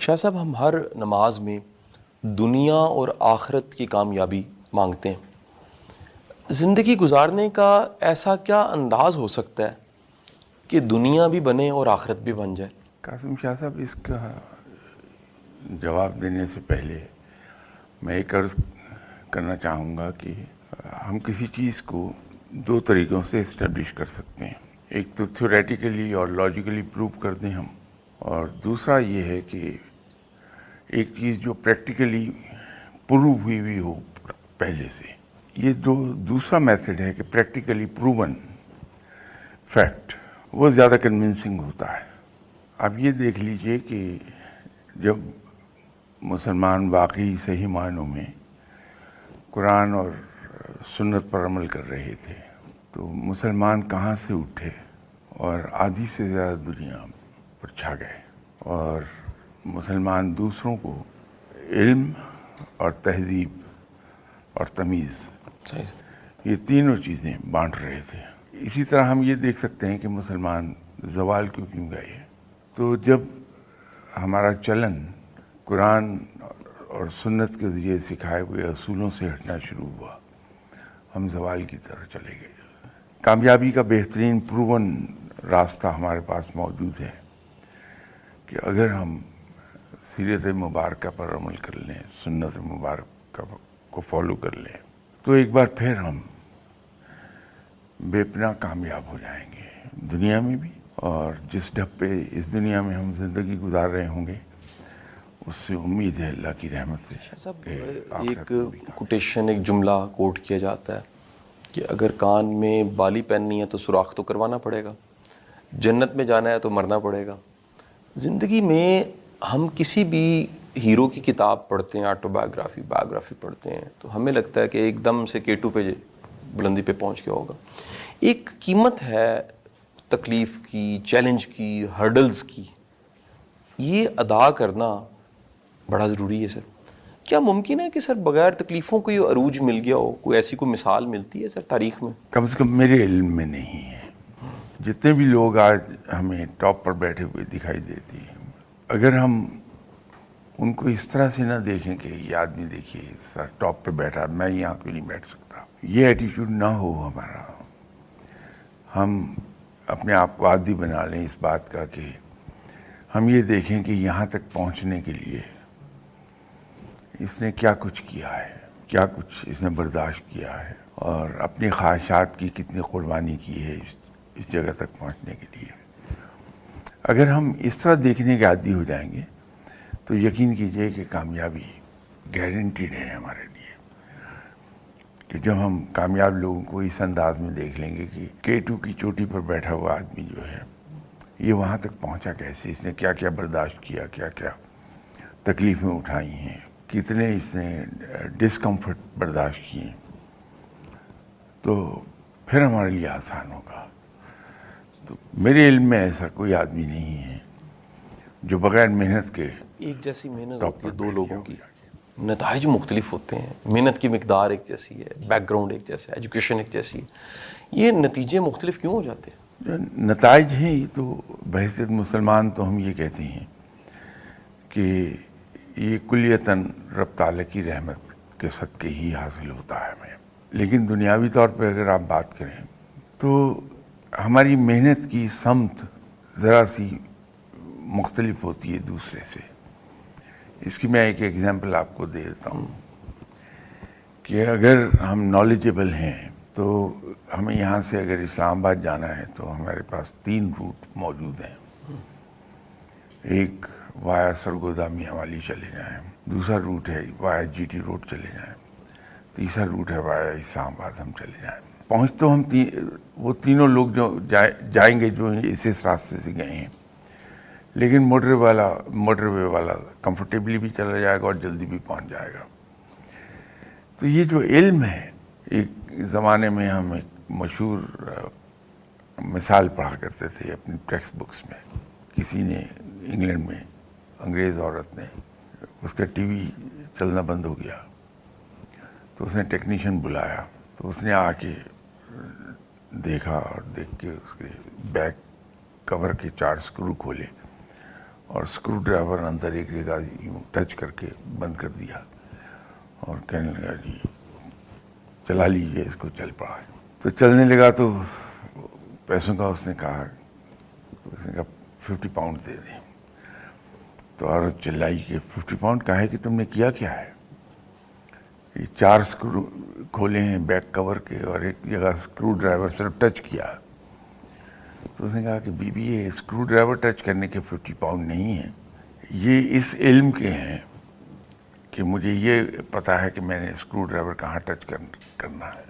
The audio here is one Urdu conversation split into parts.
شاہ صاحب، ہم ہر نماز میں دنیا اور آخرت کی کامیابی مانگتے ہیں. زندگی گزارنے کا ایسا کیا انداز ہو سکتا ہے کہ دنیا بھی بنے اور آخرت بھی بن جائے؟ قاسم شاہ صاحب، اس کا جواب دینے سے پہلے میں ایک عرض کرنا چاہوں گا کہ ہم کسی چیز کو دو طریقوں سے اسٹیبلش کر سکتے ہیں. ایک تو تھیوریٹیکلی اور لاجیکلی پروو کر دیں ہم، اور دوسرا یہ ہے کہ ایک چیز جو پریکٹیکلی پروو ہوئی ہو پہلے سے. یہ دوسرا میتھڈ ہے کہ پریکٹیکلی پروون فیکٹ، وہ زیادہ کنونسنگ ہوتا ہے. اب یہ دیکھ لیجئے کہ جب مسلمان واقعی صحیح معنوں میں قرآن اور سنت پر عمل کر رہے تھے تو مسلمان کہاں سے اٹھے اور آدھی سے زیادہ دنیا پر چھا گئے، اور مسلمان دوسروں کو علم اور تہذیب اور تمیز، یہ تینوں چیزیں بانٹ رہے تھے. اسی طرح ہم یہ دیکھ سکتے ہیں کہ مسلمان زوال کیوں گئے. تو جب ہمارا چلن قرآن اور سنت کے ذریعے سکھائے ہوئے اصولوں سے ہٹنا شروع ہوا، ہم زوال کی طرف چلے گئے. کامیابی کا بہترین پروون راستہ ہمارے پاس موجود ہے کہ اگر ہم سیرت مبارکہ پر عمل کر لیں، سنت مبارکہ کو فالو کر لیں، تو ایک بار پھر ہم بے پناہ کامیاب ہو جائیں گے، دنیا میں بھی، اور جس ڈھب پہ اس دنیا میں ہم زندگی گزار رہے ہوں گے اس سے امید ہے اللہ کی رحمت سے. شاہ صاحب، ایک کوٹیشن، ایک جملہ کوٹ کیا جاتا ہے کہ اگر کان میں بالی پہننی ہے تو سوراخ تو کروانا پڑے گا، جنت میں جانا ہے تو مرنا پڑے گا. زندگی میں ہم کسی بھی ہیرو کی کتاب پڑھتے ہیں، آٹو بایوگرافی پڑھتے ہیں، تو ہمیں لگتا ہے کہ ایک دم سے K2 پہ بلندی پہ پہنچ گیا ہوگا. ایک قیمت ہے تکلیف کی، چیلنج کی، ہرڈلز کی. یہ ادا کرنا بڑا ضروری ہے سر. کیا ممکن ہے کہ سر بغیر تکلیفوں کو یہ عروج مل گیا ہو؟ کوئی ایسی کوئی مثال ملتی ہے سر تاریخ میں؟ کم سے کم میرے علم میں نہیں ہے. جتنے بھی لوگ آج ہمیں ٹاپ پر بیٹھے ہوئے دکھائی دیتے ہیں، اگر ہم ان کو اس طرح سے نہ دیکھیں کہ یہ آدمی دیکھیے سر ٹاپ پہ بیٹھا، میں یہاں کیوں نہیں بیٹھ سکتا، یہ ایٹیٹیوڈ نہ ہو ہمارا. ہم اپنے آپ کو عادی بنا لیں اس بات کا کہ ہم یہ دیکھیں کہ یہاں تک پہنچنے کے لیے اس نے کیا کچھ کیا ہے، کیا کچھ اس نے برداشت کیا ہے، اور اپنی خواہشات کی کتنی قربانی کی ہے اس جگہ تک پہنچنے کے لیے. اگر ہم اس طرح دیکھنے کے عادی ہو جائیں گے تو یقین کیجئے کہ کامیابی گارنٹیڈ ہے ہمارے لیے. کہ جب ہم کامیاب لوگوں کو اس انداز میں دیکھ لیں گے کہ K2 کی چوٹی پر بیٹھا ہوا آدمی جو ہے یہ وہاں تک پہنچا کیسے، اس نے کیا کیا برداشت کیا، کیا کیا تکلیفیں اٹھائی ہیں، کتنے اس نے ڈسکمفرٹ برداشت کیے، تو پھر ہمارے لیے آسان ہوگا. تو میرے علم میں ایسا کوئی آدمی نہیں ہے جو بغیر محنت کے ایک جیسی محنت ہوتی ہے دو لوگوں کی، نتائج مختلف ہوتے ہیں، محنت کی مقدار ایک جیسی ہے، بیک گراؤنڈ ایک جیسا ہے، ایجوکیشن ایک جیسی ہے، یہ نتیجے مختلف کیوں ہو جاتے ہیں؟ جو نتائج ہیں یہ تو بحیثیت مسلمان تو ہم یہ کہتے ہیں کہ یہ کلیتاً رب تعالیٰ کی رحمت کے صدقے ہی حاصل ہوتا ہے ہمیں. لیکن دنیاوی طور پہ اگر آپ بات کریں تو ہماری محنت کی سمت ذرا سی مختلف ہوتی ہے دوسرے سے. اس کی میں ایک ایگزامپل آپ کو دے دیتا ہوں کہ اگر ہم نالجبل ہیں تو ہمیں یہاں سے اگر اسلام آباد جانا ہے تو ہمارے پاس 3 روٹ موجود ہیں. ایک وایا سرگودا میاں والی چلے جائیں، دوسرا روٹ ہے وایا GT روڈ چلے جائیں، تیسرا روٹ ہے وایا اسلام آباد ہم چلے جائیں. پہنچ تو ہم وہ تینوں لوگ جو جائیں گے جو اس راستے سے گئے ہیں، لیکن موٹر وے والا کمفرٹیبلی بھی چلا جائے گا اور جلدی بھی پہنچ جائے گا. تو یہ جو علم ہے، ایک زمانے میں ہم ایک مشہور مثال پڑھا کرتے تھے اپنی ٹیکسٹ بکس میں. کسی نے انگلینڈ میں، انگریز عورت نے، اس کا ٹی وی چلنا بند ہو گیا تو اس نے ٹیکنیشین بلایا. تو اس نے آ کے دیکھا اور دیکھ کے اس کے بیک کور کے 4 اسکرو کھولے اور اسکرو ڈرائیور اندر ایک جگہ یوں ٹچ کر کے بند کر دیا اور کہنے لگا جی چلا لیجیے اس کو. چل پڑا. تو چلنے لگا تو پیسوں کا اس نے کہا 50 پاؤنڈ دے دیں. تو عورت چلائی کہ 50 پاؤنڈ کا ہے کہ تم نے کیا کیا ہے؟ یہ 4 اسکرو کھولے ہیں بیک کور کے اور ایک جگہ اسکرو ڈرائیور صرف ٹچ کیا. تو اس نے کہا کہ بی بی یہ اسکرو ڈرائیور ٹچ کرنے کے 50 پاؤنڈ نہیں ہیں, یہ اس علم کے ہیں کہ مجھے یہ پتا ہے کہ میں نے اسکرو ڈرائیور کہاں ٹچ کرنا ہے.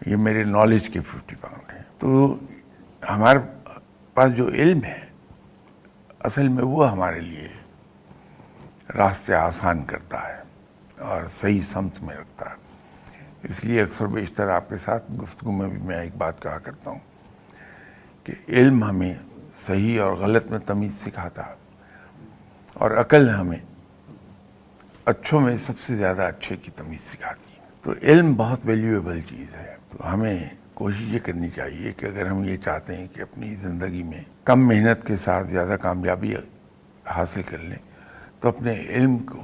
یہ میرے نالج کے 50 پاؤنڈ ہیں. تو ہمارے پاس جو علم ہے اصل میں وہ ہمارے لیے راستے آسان کرتا ہے اور صحیح سمت میں رکھتا ہے. اس لیے اکثر بیشتر آپ کے ساتھ گفتگو میں بھی میں ایک بات کہا کرتا ہوں کہ علم ہمیں صحیح اور غلط میں تمیز سکھاتا اور عقل ہمیں اچھوں میں سب سے زیادہ اچھے کی تمیز سکھاتی ہے. تو علم بہت ویلیویبل چیز ہے. تو ہمیں کوشش یہ کرنی چاہیے کہ اگر ہم یہ چاہتے ہیں کہ اپنی زندگی میں کم محنت کے ساتھ زیادہ کامیابی حاصل کر لیں تو اپنے علم کو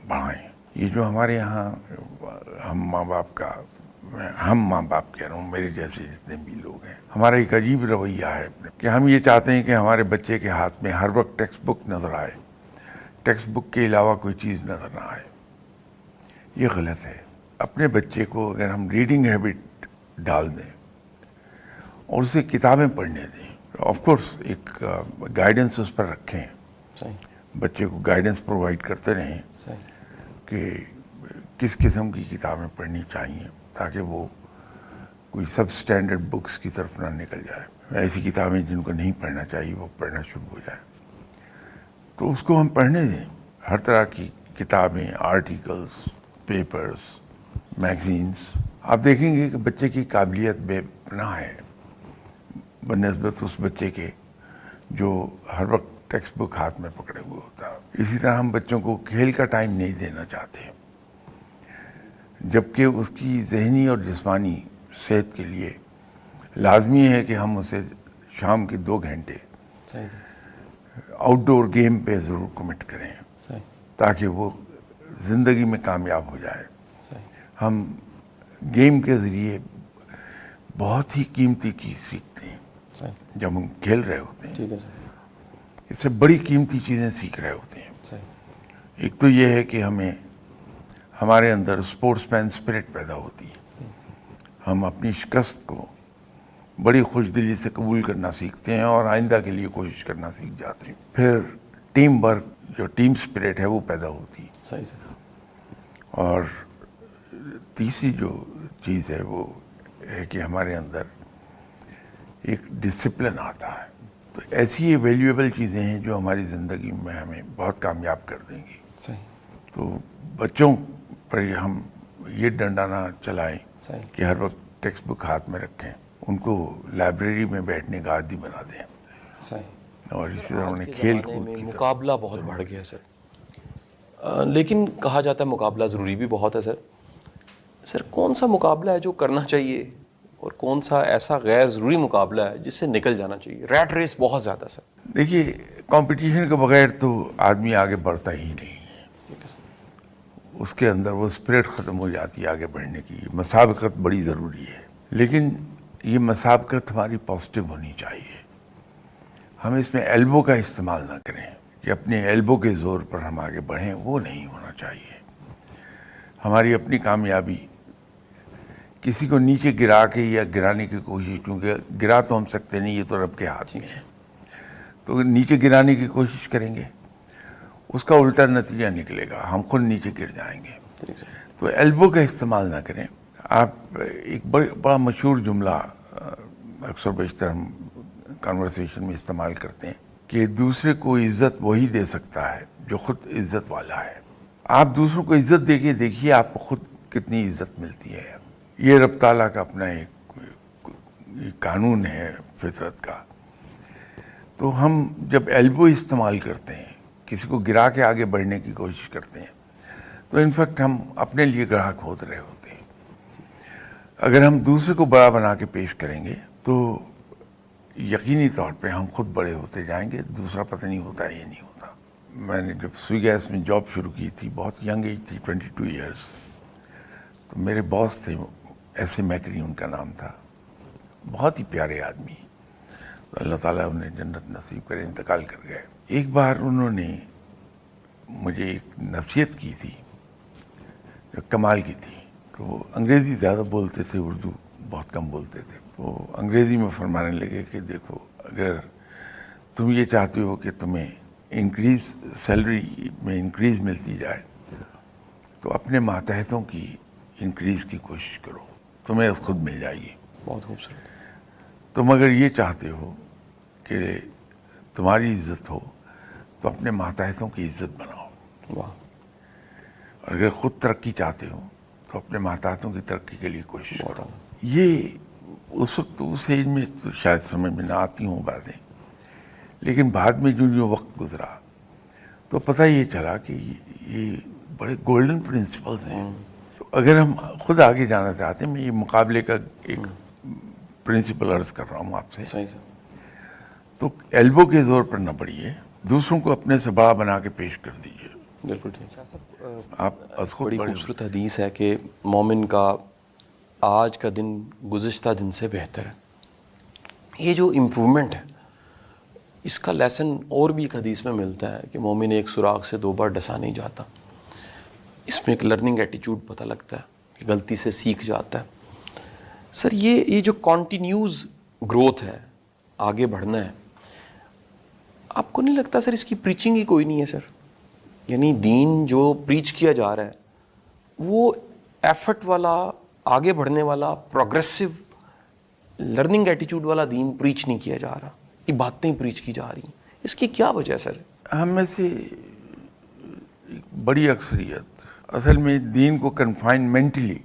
بڑھائیں. یہ جو ہمارے یہاں ہم ماں باپ کہہ رہا ہوں, میرے جیسے جتنے بھی لوگ ہیں, ہمارا ایک عجیب رویہ ہے کہ ہم یہ چاہتے ہیں کہ ہمارے بچے کے ہاتھ میں ہر وقت ٹیکسٹ بک نظر آئے, ٹیکسٹ بک کے علاوہ کوئی چیز نظر نہ آئے. یہ غلط ہے. اپنے بچے کو اگر ہم ریڈنگ ہیبٹ ڈال دیں اور اسے کتابیں پڑھنے دیں, آف کورس ایک گائیڈنس اس پر رکھیں, بچے کو گائیڈنس پرووائڈ کرتے رہیں کہ کس قسم کی کتابیں پڑھنی چاہیے تاکہ وہ کوئی سب سٹینڈرڈ بکس کی طرف نہ نکل جائے. ایسی کتابیں جن کو نہیں پڑھنا چاہیے وہ پڑھنا شروع ہو جائے. تو اس کو ہم پڑھنے دیں, ہر طرح کی کتابیں, آرٹیکلس, پیپرز, میگزینس. آپ دیکھیں گے کہ بچے کی قابلیت بے پناہ ہے بنسبت اس بچے کے جو ہر وقت ٹیکسٹ بک ہاتھ میں پکڑے ہوئے ہوتا ہے. اسی طرح ہم بچوں کو کھیل کا ٹائم نہیں دینا چاہتے, جبکہ اس کی ذہنی اور جسمانی صحت کے لیے لازمی ہے کہ ہم اسے شام کے 2 گھنٹے آؤٹ ڈور گیم پہ ضرور کمٹ کریں تاکہ وہ زندگی میں کامیاب ہو جائے. ہم گیم کے ذریعے بہت ہی قیمتی چیز سیکھتے ہیں جب ہم کھیل رہے ہوتے ہیں. اس سے بڑی قیمتی چیزیں سیکھ رہے ہوتے ہیں. ایک تو یہ ہے کہ ہمارے اندر اسپورٹس مین اسپرٹ پیدا ہوتی ہے, ہم اپنی شکست کو بڑی خوش دلی سے قبول کرنا سیکھتے ہیں اور آئندہ کے لیے کوشش کرنا سیکھ جاتے ہیں. پھر ٹیم ورک, جو ٹیم اسپرٹ ہے وہ پیدا ہوتی ہے. اور تیسری جو چیز ہے وہ ہے کہ ہمارے اندر ایک ڈسپلن آتا ہے. تو ایسی یہ ویلیویبل چیزیں ہیں جو ہماری زندگی میں ہمیں بہت کامیاب کر دیں گی. تو بچوں پر ہم یہ ڈنڈا نہ چلائیں کہ ہر وقت ٹیکسٹ بک ہاتھ میں رکھیں, ان کو لائبریری میں بیٹھنے کا عادی بنا دیں. اور اسی طرح انہیں کھیل کود کی مقابلہ بہت بڑھ گیا سر, لیکن کہا جاتا ہے مقابلہ ضروری بھی بہت ہے سر. کون سا مقابلہ ہے جو کرنا چاہیے اور کون سا ایسا غیر ضروری مقابلہ ہے جس سے نکل جانا چاہیے؟ ریٹ ریس بہت زیادہ سر. دیکھیے, کمپٹیشن کے بغیر تو آدمی آگے بڑھتا ہی نہیں ہے. اس کے اندر وہ اسپرٹ ختم ہو جاتی ہے آگے بڑھنے کی. مسابقت بڑی ضروری ہے, لیکن یہ مسابقت ہماری پازیٹیو ہونی چاہیے. ہم اس میں ایلبو کا استعمال نہ کریں کہ اپنے ایلبو کے زور پر ہم آگے بڑھیں, وہ نہیں ہونا چاہیے. ہماری اپنی کامیابی کسی کو نیچے گرا کے یا گرانے کی کوشش, کیونکہ گرا تو ہم سکتے نہیں, یہ تو رب کے ہاتھ میں ہے. تو نیچے گرانے کی کوشش کریں گے, اس کا الٹا نتیجہ نکلے گا, ہم خود نیچے گر جائیں گے. تو ایلبو کا استعمال نہ کریں. آپ ایک بڑا مشہور جملہ اکثر بیشتر ہم کنورسیشن میں استعمال کرتے ہیں کہ دوسرے کو عزت وہی دے سکتا ہے جو خود عزت والا ہے. آپ دوسروں کو عزت دے کے دیکھیے آپ کو خود کتنی عزت ملتی ہے. یہ رب تعالیٰ کا اپنا ایک قانون ہے فطرت کا. تو ہم جب ایلبو استعمال کرتے ہیں, کسی کو گرا کے آگے بڑھنے کی کوشش کرتے ہیں, تو انفیکٹ ہم اپنے لیے گڑھا کھود رہے ہوتے ہیں. اگر ہم دوسرے کو بڑا بنا کے پیش کریں گے تو یقینی طور پہ ہم خود بڑے ہوتے جائیں گے, دوسرا پتہ نہیں ہوتا ہے یا نہیں ہوتا. میں نے جب سوئی گیس میں جاب شروع کی تھی, بہت ینگ ایج تھی, 22 ایئرس, تو میرے باس تھے, ایس اے میکری ان کا نام تھا, بہت ہی پیارے آدمی, اللہ تعالیٰ انہیں جنت نصیب کرے, انتقال کر گئے. ایک بار انہوں نے مجھے ایک نصیحت کی تھی جو کمال کی تھی. تو وہ انگریزی زیادہ بولتے تھے, اردو بہت کم بولتے تھے. تو انگریزی میں فرمانے لگے کہ دیکھو, اگر تم یہ چاہتے ہو کہ تمہیں انکریز سیلری میں انکریز ملتی جائے تو اپنے ماتحتوں کی انکریز کی کوشش کرو, تمہیں خود مل جائے گی. بہت خوبصورت. تم اگر یہ چاہتے ہو کہ تمہاری عزت ہو تو اپنے ماتحتوں کی عزت بناؤ, واہ. اور اگر خود ترقی چاہتے ہو تو اپنے ماتحتوں کی ترقی کے لیے کوشش بہت کرو. اعلیٰ. یہ اس وقت اس ایج میں تو شاید سمجھ میں نہ آتی ہوں باتیں, لیکن بعد میں جو وقت گزرا تو پتہ یہ چلا کہ یہ بڑے گولڈن پرنسپلز ہیں. اگر ہم خود آگے جانا چاہتے ہیں, میں یہ مقابلے کا ایک پرنسپل عرض کر رہا ہوں آپ سے, صحیح سے. تو ایلبو کے زور پر نہ پڑیے, دوسروں کو اپنے سے بڑا بنا کے پیش کر دیجیے. بالکل ٹھیک. آپ از خود بڑی بڑے خوبصورت حدیث ہے کہ مومن کا آج کا دن گزشتہ دن سے بہتر ہے. یہ جو امپرومنٹ ہے اس کا لیسن اور بھی ایک حدیث میں ملتا ہے کہ مومن ایک سوراخ سے 2 بار ڈسا نہیں جاتا. اس میں ایک لرننگ ایٹیچیوڈ پتہ لگتا ہے کہ غلطی سے سیکھ جاتا ہے. سر یہ جو کانٹینیوز گروتھ ہے, آگے بڑھنا ہے, آپ کو نہیں لگتا سر اس کی پریچنگ ہی کوئی نہیں ہے سر؟ یعنی دین جو پریچ کیا جا رہا ہے وہ ایفرٹ والا, آگے بڑھنے والا, پروگریسو لرننگ ایٹیچیوڈ والا دین پریچ نہیں کیا جا رہا, یہ باتیں پریچ کی جا رہی ہیں. اس کی کیا وجہ ہے سر؟ ہم میں سے ایک بڑی اکثریت اصل میں دین کو مینٹلی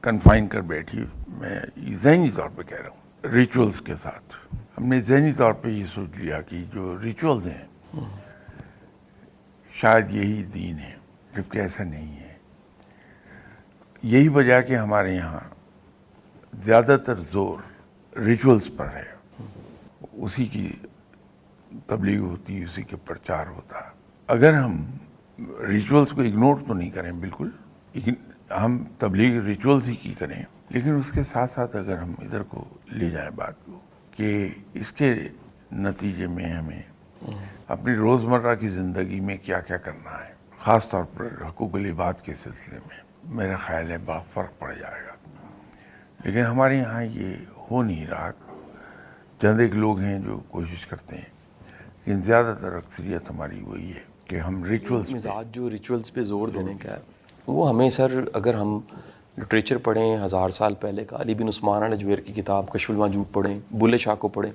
کنفائن کر بیٹھی. میں ذہنی طور پہ کہہ رہا ہوں, ریچولز کے ساتھ ہم نے ذہنی طور پہ یہ سوچ لیا کہ جو ریچولز ہیں شاید یہی دین ہے, جبکہ ایسا نہیں ہے. یہی وجہ کہ ہمارے یہاں زیادہ تر زور ریچولز پر ہے, اسی کی تبلیغ ہوتی, اسی کے پرچار ہوتا. اگر ہم ریچولز کو اگنور تو نہیں کریں بالکل, ہم تبلیغ ریچولز ہی کی کریں, لیکن اس کے ساتھ ساتھ اگر ہم ادھر کو لے جائیں بات کو کہ اس کے نتیجے میں ہمیں اپنی روزمرہ کی زندگی میں کیا کیا کرنا ہے, خاص طور پر حقوق العباد کے سلسلے میں, میرا خیال ہے بڑا فرق پڑ جائے گا. لیکن ہمارے یہاں یہ ہو نہیں رہا. چند ایک لوگ ہیں جو کوشش کرتے ہیں, لیکن زیادہ تر اکثریت ہماری وہی ہے کہ ہم ریچولز مزاج جو ریچولز پہ زور دینے کا ہے وہ ہمیں سر, اگر ہم لٹریچر پڑھیں 1000 سال پہلے کا, علی بن عثمان الجویر کی کتاب کشف المحجوب پڑھیں, بلے شاہ کو پڑھیں,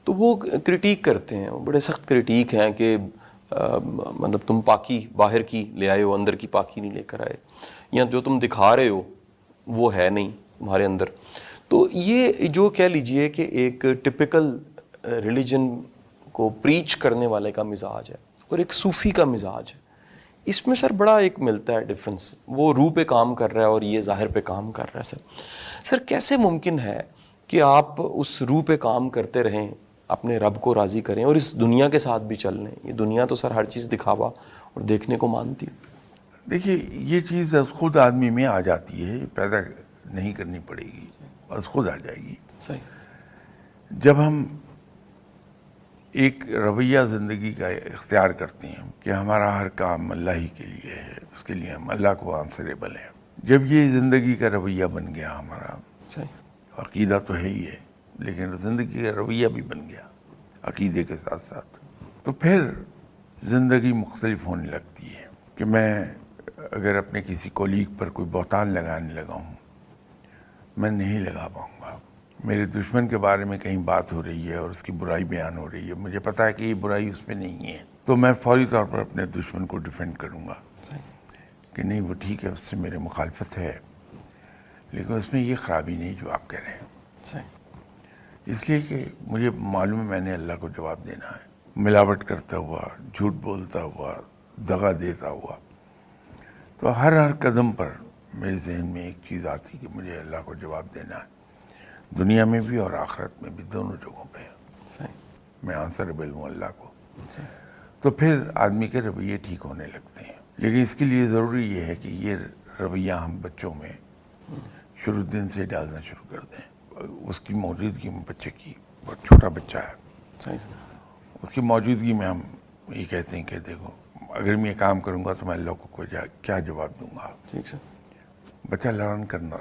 تو وہ کرٹیک کرتے ہیں, بڑے سخت کرٹیک ہیں کہ مطلب تم پاکی باہر کی لے آئے ہو, اندر کی پاکی نہیں لے کر آئے, یا جو تم دکھا رہے ہو وہ ہے نہیں تمہارے اندر. تو یہ جو کہہ لیجئے کہ ایک ٹپیکل ریلیجن کو پریچ کرنے والے کا مزاج ہے اور ایک صوفی کا مزاج ہے, اس میں سر بڑا ایک ملتا ہے ڈفرنس. وہ روح پہ کام کر رہا ہے اور یہ ظاہر پہ کام کر رہا ہے. سر کیسے ممکن ہے کہ آپ اس روح پہ کام کرتے رہیں, اپنے رب کو راضی کریں اور اس دنیا کے ساتھ بھی چل لیں؟ یہ دنیا تو سر ہر چیز دکھاوا اور دیکھنے کو مانتی. دیکھیے, یہ چیز از خود آدمی میں آ جاتی ہے, پیدا نہیں کرنی پڑے گی, از خود آ جائے گی. صحیح. جب ہم ایک رویہ زندگی کا اختیار کرتے ہیں کہ ہمارا ہر کام اللہ ہی کے لیے ہے, اس کے لیے ہم اللہ کو آنسریبل ہیں, جب یہ زندگی کا رویہ بن گیا ہمارا, صحیح. عقیدہ تو ہے ہی ہے لیکن زندگی کا رویہ بھی بن گیا عقیدے کے ساتھ ساتھ, تو پھر زندگی مختلف ہونے لگتی ہے. کہ میں اگر اپنے کسی کولیگ پر کوئی بہتان لگانے لگا ہوں, میں نہیں لگا پاؤں گا. میرے دشمن کے بارے میں کہیں بات ہو رہی ہے اور اس کی برائی بیان ہو رہی ہے, مجھے پتا ہے کہ یہ برائی اس پہ نہیں ہے, تو میں فوری طور پر اپنے دشمن کو ڈیفینڈ کروں گا کہ نہیں وہ ٹھیک ہے, اس سے میرے مخالفت ہے, لیکن اس میں یہ خرابی نہیں جو آپ کہہ رہے ہیں. صحیح. اس لیے کہ مجھے معلوم ہے میں نے اللہ کو جواب دینا ہے. ملاوٹ کرتا ہوا, جھوٹ بولتا ہوا, دغا دیتا ہوا, تو ہر قدم پر میرے ذہن میں ایک چیز آتی کہ مجھے اللہ کو جواب دینا ہے, دنیا میں بھی اور آخرت میں بھی, دونوں جگہوں پہ. میں آنسریبل ہوں اللہ کو، تو پھر آدمی کے رویے ٹھیک ہونے لگتے ہیں. لیکن اس کے لیے ضروری یہ ہے کہ یہ رویہ ہم بچوں میں شروع دن سے ڈالنا شروع کر دیں. اس کی موجودگی میں بچے کی، بہت چھوٹا بچہ ہے، صحیح سر. اس کی موجودگی میں ہم یہ کہتے ہیں کہ دیکھو اگر میں یہ کام کروں گا تو میں اللہ کو کیا جواب دوں گا. ٹھیک سر. بچہ لرن کرنا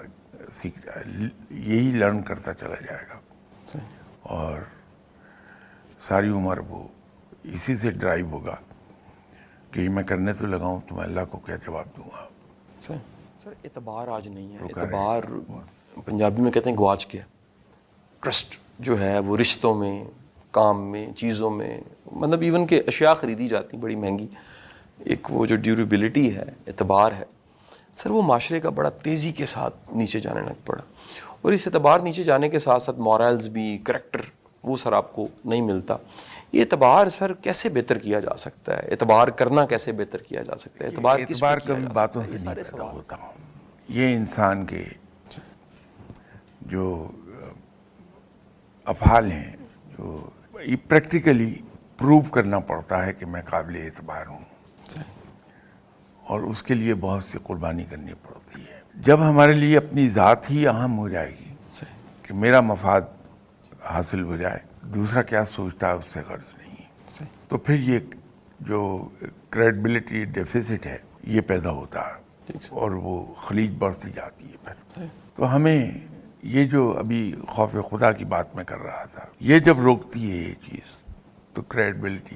سیکھ جائے، یہی لرن کرتا چلا جائے گا صحیح. اور ساری عمر وہ اسی سے ڈرائیو ہوگا کہ یہ میں کرنے تو لگاؤں تو میں اللہ کو کیا جواب دوں گا. صحیح. سر اعتبار آج نہیں ہے، رکا رہے اعتبار پنجابی میں کہتے ہیں گواچ گیا. ٹرسٹ جو ہے وہ رشتوں میں، کام میں، چیزوں میں، مطلب ایون کہ اشیاء خریدی جاتی بڑی مہنگی، ایک وہ جو ڈیوریبلٹی ہے، اعتبار ہے سر، وہ معاشرے کا بڑا تیزی کے ساتھ نیچے جانے لگ پڑا. اور اس اعتبار نیچے جانے کے ساتھ ساتھ مورائلز بھی، کریکٹر وہ سر آپ کو نہیں ملتا. یہ اعتبار سر کیسے بہتر کیا جا سکتا ہے؟ اعتبار کرنا کیسے بہتر کیا جا سکتا ہے؟ اعتبار کس پہ کیا کبھی جا سکتا باتوں ہے؟ سے یہ نہیں سارے پیدا سوال. ہوتا. یہ انسان کے جو افعال ہیں، جو یہ پریکٹیکلی پروو کرنا پڑتا ہے کہ میں قابل اعتبار ہوں، اور اس کے لیے بہت سی قربانی کرنی پڑتی ہے. جب ہمارے لیے اپنی ذات ہی اہم ہو جائے گی کہ میرا مفاد حاصل ہو جائے، دوسرا کیا سوچتا ہے اس سے غرض نہیں، تو پھر یہ جو کریڈبلٹی ڈیفیسٹ ہے یہ پیدا ہوتا ہے اور وہ خلیج بڑھتی جاتی ہے. پھر تو ہمیں یہ جو ابھی خوف خدا کی بات میں کر رہا تھا، یہ جب روکتی ہے یہ چیز تو کریڈبلٹی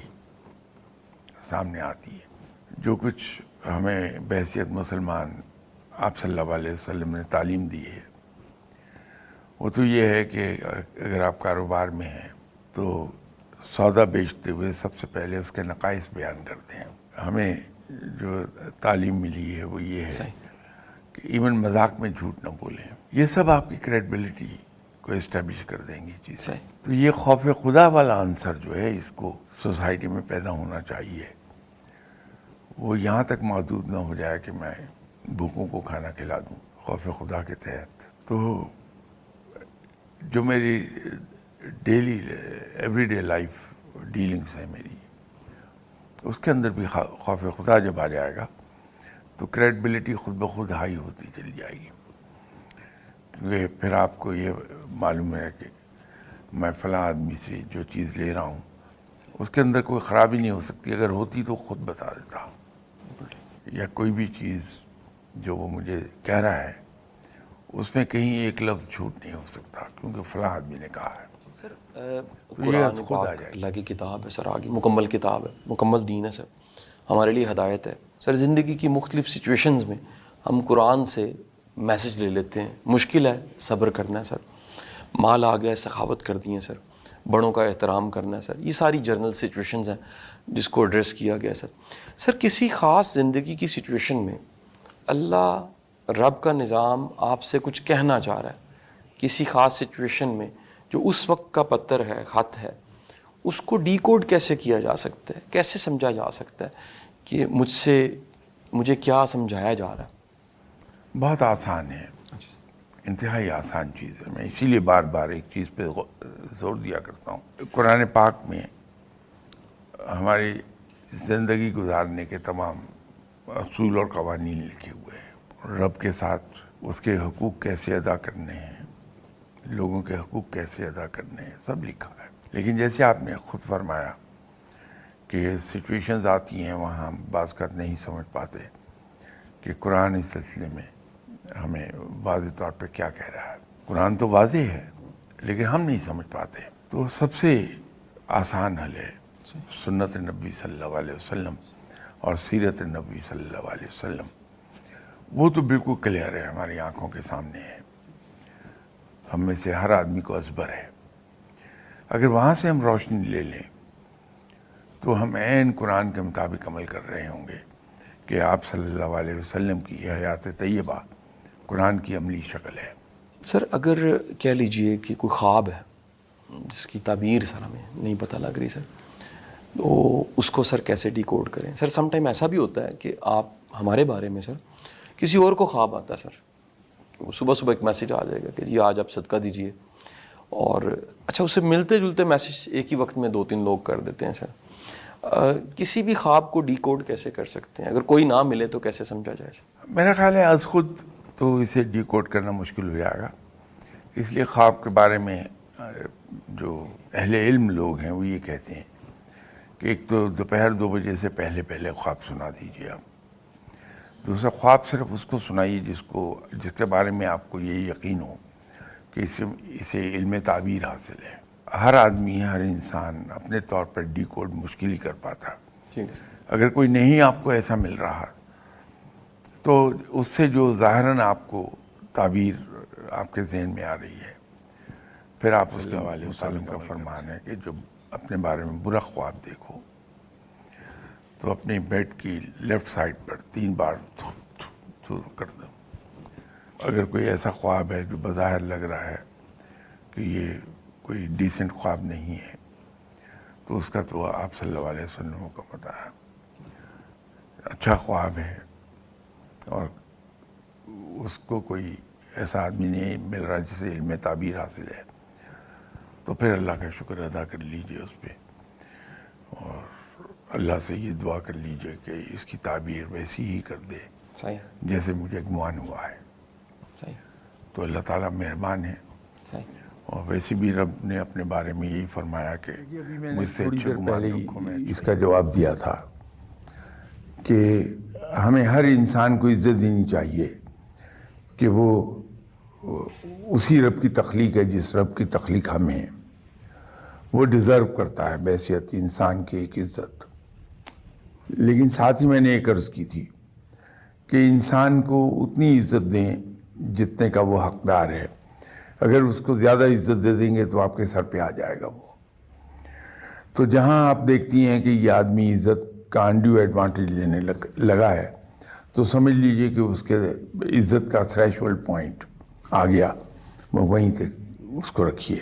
سامنے آتی ہے. جو کچھ ہمیں بحیثیت مسلمان آپ صلی اللہ علیہ وسلم نے تعلیم دی ہے وہ تو یہ ہے کہ اگر آپ کاروبار میں ہیں تو سودا بیچتے ہوئے سب سے پہلے اس کے نقائص بیان کرتے ہیں. ہمیں جو تعلیم ملی ہے وہ یہ ہے کہ ایون مذاق میں جھوٹ نہ بولیں. یہ سب آپ کی کریڈبلٹی کو اسٹیبلش کر دیں گی چیزیں. تو یہ خوف خدا والا عنصر جو ہے اس کو سوسائٹی میں پیدا ہونا چاہیے. وہ یہاں تک محدود نہ ہو جائے کہ میں بھوکوں کو کھانا کھلا دوں خوف خدا کے تحت. تو جو میری daily every day life dealings ہیں میری، اس کے اندر بھی خوف خدا جب آ جائے گا تو کریڈبلٹی خود بخود ہائی ہوتی چلی جائے گی. کیونکہ پھر آپ کو یہ معلوم ہے کہ میں فلاں آدمی سے جو چیز لے رہا ہوں اس کے اندر کوئی خرابی نہیں ہو سکتی، اگر ہوتی تو خود بتا دیتا. یا کوئی بھی چیز جو وہ مجھے کہہ رہا ہے اس میں کہیں ایک لفظ جھوٹ نہیں ہو سکتا کیونکہ فلاں آدمی نے کہا ہے. سر یہ قرآن خود آ پاک جائے گی. اللہ کی کتاب ہے سر، آگے مکمل کتاب ہے، مکمل دین ہے سر، ہمارے لیے ہدایت ہے سر. زندگی کی مختلف سچویشنز میں ہم قرآن سے میسج لے لیتے ہیں. مشکل ہے، صبر کرنا ہے سر. مال آ گیا، سخاوت کر دی ہے سر. بڑوں کا احترام کرنا ہے سر. یہ ساری جنرل سچویشنز ہیں جس کو ایڈریس کیا گیا سر. سر کسی خاص زندگی کی سچویشن میں اللہ رب کا نظام آپ سے کچھ کہنا چاہ رہا ہے، کسی خاص سچویشن میں جو اس وقت کا پتر ہے، خط ہے، اس کو ڈی کوڈ کیسے کیا جا سکتا ہے، کیسے سمجھا جا سکتا ہے کہ مجھے کیا سمجھایا جا رہا ہے؟ بہت آسان ہے، انتہائی آسان چیز ہے. میں اسی لیے بار بار ایک چیز پہ زور دیا کرتا ہوں. قرآن پاک میں ہماری زندگی گزارنے کے تمام اصول اور قوانین لکھے ہوئے ہیں. رب کے ساتھ اس کے حقوق کیسے ادا کرنے ہیں، لوگوں کے حقوق کیسے ادا کرنے ہیں، سب لکھا ہے. لیکن جیسے آپ نے خود فرمایا کہ سچویشنز آتی ہیں وہاں ہم بعض کا نہیں سمجھ پاتے کہ قرآن اس سلسلے میں ہمیں واضح طور پہ کیا کہہ رہا ہے. قرآن تو واضح ہے لیکن ہم نہیں سمجھ پاتے. تو سب سے آسان حل ہے سنت نبی صلی اللہ علیہ وسلم اور سیرت نبی صلی اللہ علیہ وسلم. وہ تو بالکل کلیئر ہے، ہماری آنکھوں کے سامنے ہے، ہم میں سے ہر آدمی کو ازبر ہے. اگر وہاں سے ہم روشنی لے لیں تو ہم عین قرآن کے مطابق عمل کر رہے ہوں گے کہ آپ صلی اللہ علیہ وسلم کی یہ حیات طیبہ قرآن کی عملی شکل ہے. سر اگر کہہ لیجئے کہ کوئی خواب ہے جس کی تعبیر سر ہمیں نہیں پتہ لگ رہی سر، تو اس کو سر کیسے ڈی کوڈ کریں؟ سر سم ٹائم ایسا بھی ہوتا ہے کہ آپ ہمارے بارے میں سر کسی اور کو خواب آتا ہے سر، صبح صبح ایک میسیج آ جائے گا کہ جی آج آپ صدقہ دیجئے، اور اچھا اسے ملتے جلتے میسج ایک ہی وقت میں 2-3 لوگ کر دیتے ہیں سر. کسی بھی خواب کو ڈی کوڈ کیسے کر سکتے ہیں؟ اگر کوئی نہ ملے تو کیسے سمجھا جائے سر؟ میرا خیال ہے از خود تو اسے ڈی کوڈ کرنا مشکل ہو جائے گا. اس لیے خواب کے بارے میں جو اہل علم لوگ ہیں وہ یہ کہتے ہیں کہ ایک تو دوپہر 2 بجے سے پہلے خواب سنا دیجیے آپ. دوسرا خواب صرف اس کو سنائیے جس کے بارے میں آپ کو یہ یقین ہو کہ اسے علم تعبیر حاصل ہے. ہر آدمی ہر انسان اپنے طور پر ڈی کوڈ مشکل ہی کر پاتا. ٹھیک ہے سر. اگر کوئی نہیں آپ کو ایسا مل رہا تو اس سے جو ظاہراً آپ کو تعبیر آپ کے ذہن میں آ رہی ہے، پھر آپ اس کے حوالے وسلم کا فرمان ہے کہ جب اپنے بارے میں برا خواب دیکھو تو اپنے بیڈ کی لیفٹ سائڈ پر 3 بار تھو کر دو. اگر کوئی ایسا خواب ہے جو بظاہر لگ رہا ہے کہ یہ کوئی ڈیسنٹ خواب نہیں ہے تو اس کا تو آپ صلی اللہ علیہ وسلم کا بتایا اچھا خواب ہے، اور اس کو کوئی ایسا آدمی نہیں مل رہا جسے علم تعبیر حاصل ہے، تو پھر اللہ کا شکر ادا کر لیجئے اس پہ، اور اللہ سے یہ دعا کر لیجئے کہ اس کی تعبیر ویسی ہی کر دے صحیح جیسے مجھے گمان ہوا ہے. صحیح تو اللہ تعالیٰ مہربان ہے. صحیح. اور ویسے بھی رب نے اپنے بارے میں یہی فرمایا کہ مجھ سے تھوڑی دیر پہلے اس کا جواب دیا تھا کہ ہمیں ہر انسان کو عزت دینی چاہیے کہ وہ اسی رب کی تخلیق ہے جس رب کی تخلیق ہمیں ہے. وہ ڈیزرو کرتا ہے بحیثیت انسان کی ایک عزت. لیکن ساتھ ہی میں نے ایک عرض کی تھی کہ انسان کو اتنی عزت دیں جتنے کا وہ حقدار ہے. اگر اس کو زیادہ عزت دے دیں گے تو آپ کے سر پہ آ جائے گا وہ. تو جہاں آپ دیکھتی ہیں کہ یہ آدمی عزت کا انڈیو ایڈوانٹیج لینے لگا ہے تو سمجھ لیجئے کہ اس کے عزت کا تھریش ہولڈ پوائنٹ آ گیا. وہ وہیں تک اس کو رکھیے.